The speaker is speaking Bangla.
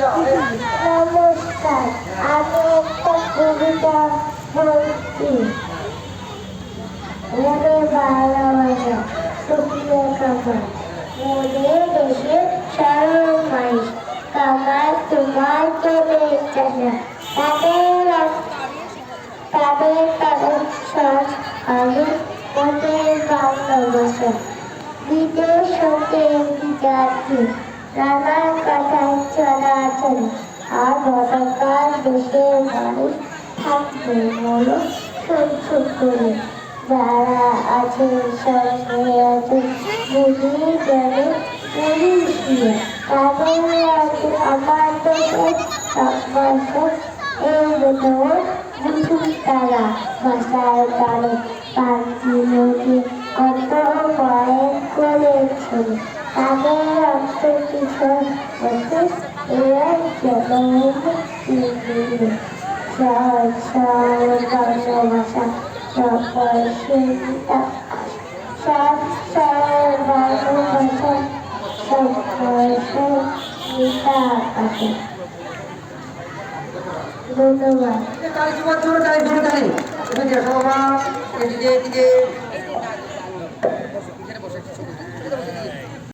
নমস্কার, আমি একটা কবিতা বলছি। ওরে ভালোবাসা শুকিয়ে কামাই, মনে দেশে সরল মাইস কামাই তোমার চলে চাষা তাদের শ্বাস আমি মনের ভালোবাসা বিদেশ হতে বিদ্যার্থী নানান কথায় চলাচল আর গতকাল দেশের মানুষ থাকবে বলো সহ্য করে যারা আছে সঙ্গে আছে বুঝি জানে বুঝিয়ে তাদের আছে আমার দেশে সব এই বেতন বুঝুক তারা ভাষায় টানে পাখি নদী কত বয়ের করেছিল তাদের অর্থ কিশোর বসে এরা জনমুখী সহজ সরল বাংলা ভাষা সকল চিন্তা সব সরল বাংলা ভাষা সকল চিন্তা আছে। ধন্যবাদ।